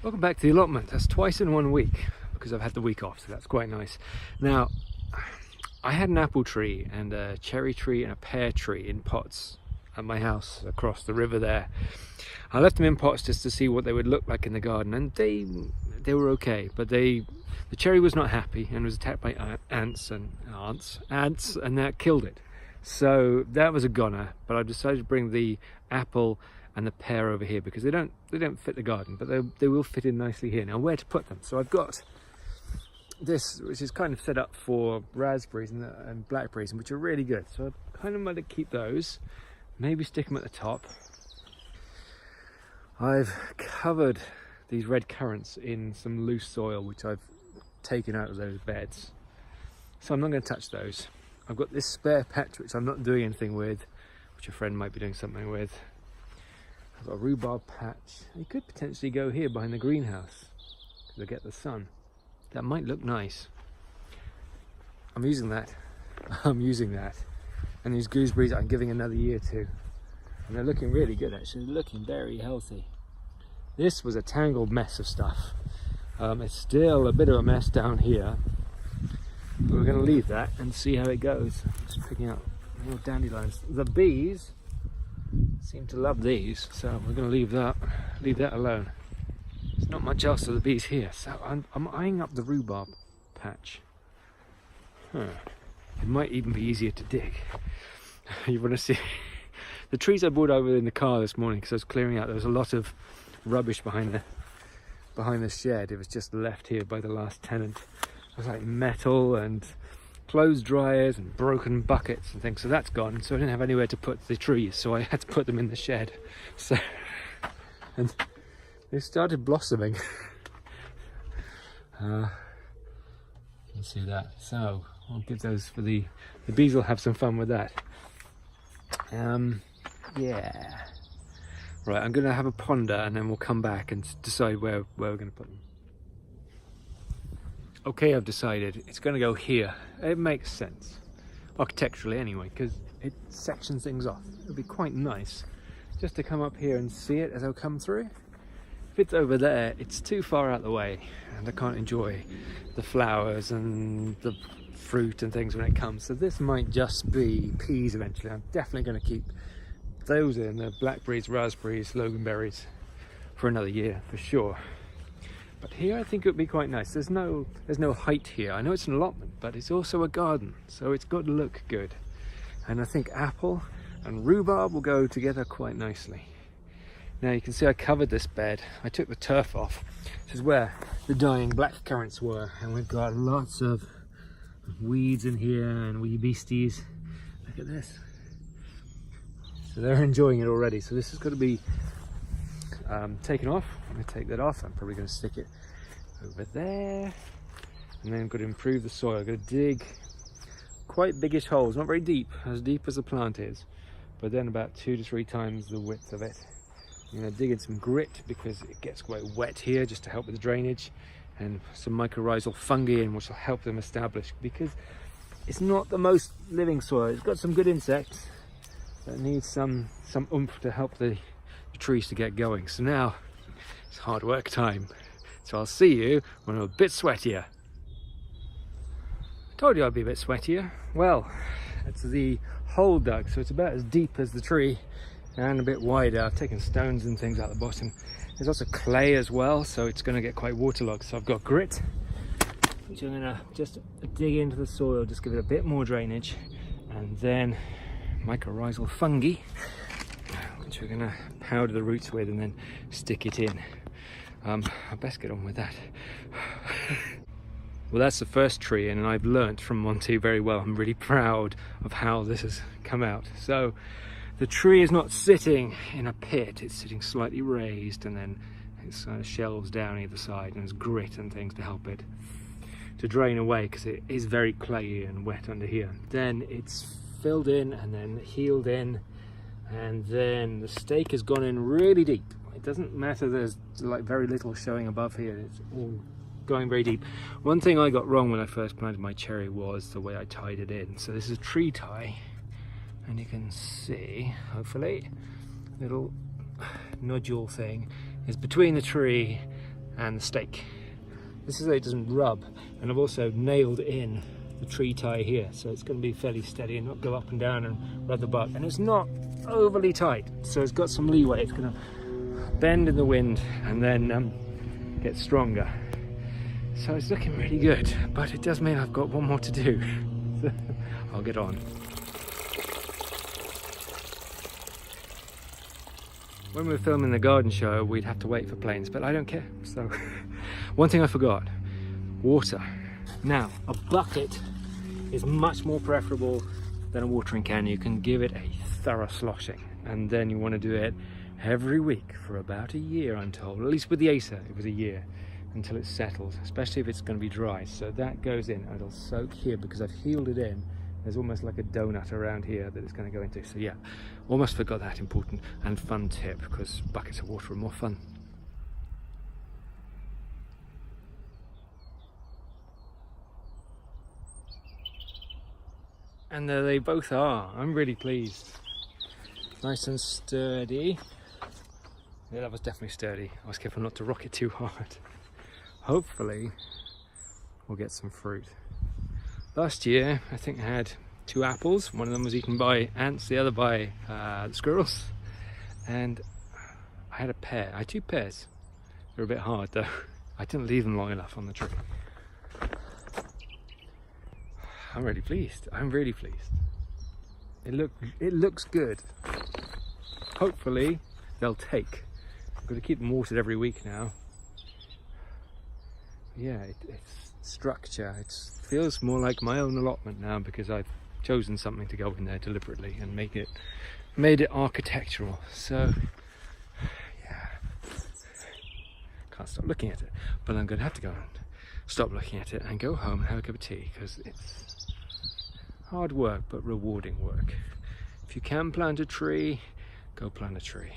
Welcome back to the allotment. That's twice in 1 week because I've had the week off, so that's quite nice. Now, I had an apple tree and a cherry tree and a pear tree in pots at my house across the river there. I left them in pots just to see what they would look like in the garden, and they were okay, but the cherry was not happy and was attacked by ants, and that killed it. So that was a goner, but I decided to bring the apple and the pear over here because they don't fit the garden, but they will fit in nicely here. Now, where to put them? So I've got this, which is kind of set up for raspberries and blackberries, which are really good. So I kind of want to keep those, maybe stick them at the top. I've covered these red currants in some loose soil, which I've taken out of those beds. So I'm not going to touch those. I've got this spare patch, which I'm not doing anything with, which a friend might be doing something with. I've got a rhubarb patch. You could potentially go here behind the greenhouse to get the sun. That might look nice. I'm using that. And these gooseberries I'm giving another year to. And they're looking really good, actually. They're looking very healthy. This was a tangled mess of stuff. It's still a bit of a mess down here. But we're going to leave that and see how it goes. Just picking up more dandelions. The bees seem to love these, so we're going to leave that alone. There's not much else of the bees here, so I'm eyeing up the rhubarb patch. It might even be easier to dig. You want to see the trees I brought over in the car this morning because I was clearing out. There was a lot of rubbish behind the shed. It was just left here by the last tenant. It was like metal and clothes dryers and broken buckets and things, so that's gone. So I didn't have anywhere to put the trees, so I had to put them in the shed. So, and they started blossoming. You can see that. So I'll give those for the bees will have some fun with that. Yeah. Right, I'm going to have a ponder and then we'll come back and decide where we're going to put them. Okay, I've decided it's going to go here. It makes sense, architecturally anyway, because it sections things off. It would be quite nice just to come up here and see it as I come through. If it's over there, it's too far out of the way and I can't enjoy the flowers and the fruit and things when it comes. So this might just be peas eventually. I'm definitely going to keep those in, the blackberries, raspberries, loganberries, for another year for sure. But here I think it would be quite nice. There's no height here. I know it's an allotment, but it's also a garden, so it's got to look good. And I think apple and rhubarb will go together quite nicely. Now you can see I covered this bed. I took the turf off. This is where the dying black currants were, and we've got lots of weeds in here and wee beasties. Look at this. So they're enjoying it already. So this is going to be taken off. I'm going to take that off. I'm probably going to stick it over there, and then I'm going to improve the soil. I'm going to dig quite biggish holes, not very deep as the plant is, but then about 2 to 3 times the width of it. I'm going to dig in some grit because it gets quite wet here, just to help with the drainage, and some mycorrhizal fungi in, which will help them establish, because it's not the most living soil. It's got some good insects that need some oomph to help the trees to get going. So now it's hard work time. So I'll see you when I'm a bit sweatier. I told you I'd be a bit sweatier. Well, it's the hole dug, so it's about as deep as the tree and a bit wider. I've taken stones and things out the bottom. There's also clay as well, so it's going to get quite waterlogged. So I've got grit, which I'm going to just dig into the soil, just give it a bit more drainage, and then mycorrhizal fungi, which we're going to powder the roots with and then stick it in. I best get on with that. Well, that's the first tree, and I've learnt from Monty very well. I'm really proud of how this has come out. So the tree is not sitting in a pit, it's sitting slightly raised, and then it's shelves down either side, and there's grit and things to help it to drain away, because it is very clayey and wet under here. Then it's filled in and then healed in, and then the stake has gone in really deep. It doesn't matter, there's like very little showing above here, it's all going very deep. One thing I got wrong when I first planted my cherry was the way I tied it in. So this is a tree tie, and you can see, hopefully, little nodule thing is between the tree and the stake. This is so it doesn't rub, and I've also nailed in the tree tie here, so it's going to be fairly steady and not go up and down and rub the bark. And it's not overly tight, so it's got some leeway. It's going to bend in the wind and then get stronger. So it's looking really good, but it does mean I've got one more to do. So I'll get on. When we were filming the garden show, we'd have to wait for planes, but I don't care. So one thing I forgot, water. Now, a bucket is much more preferable than a watering can. You can give it a thorough sloshing, and then you want to do it every week for about a year, I'm told. At least with the Acer, it was a year until it settles, especially if it's going to be dry. So that goes in and it'll soak here because I've healed it in. There's almost like a donut around here that it's going to go into. So yeah, almost forgot that important and fun tip, because buckets of water are more fun. And there they both are. I'm really pleased. Nice and sturdy. Yeah, that was definitely sturdy. I was careful not to rock it too hard. Hopefully we'll get some fruit. Last year I think I had 2 apples. One of them was eaten by ants, the other by the squirrels. And I had a pear. I had 2 pears. They're a bit hard though. I didn't leave them long enough on the tree. I'm really pleased. I'm really pleased. It looks good. Hopefully they'll take. I've got to keep them watered every week now. Yeah, it's structure. It feels more like my own allotment now, because I've chosen something to go in there deliberately and made it architectural. So yeah, can't stop looking at it. But I'm going to have to go and stop looking at it and go home and have a cup of tea, because it's hard work but rewarding work. If you can plant a tree, go plant a tree.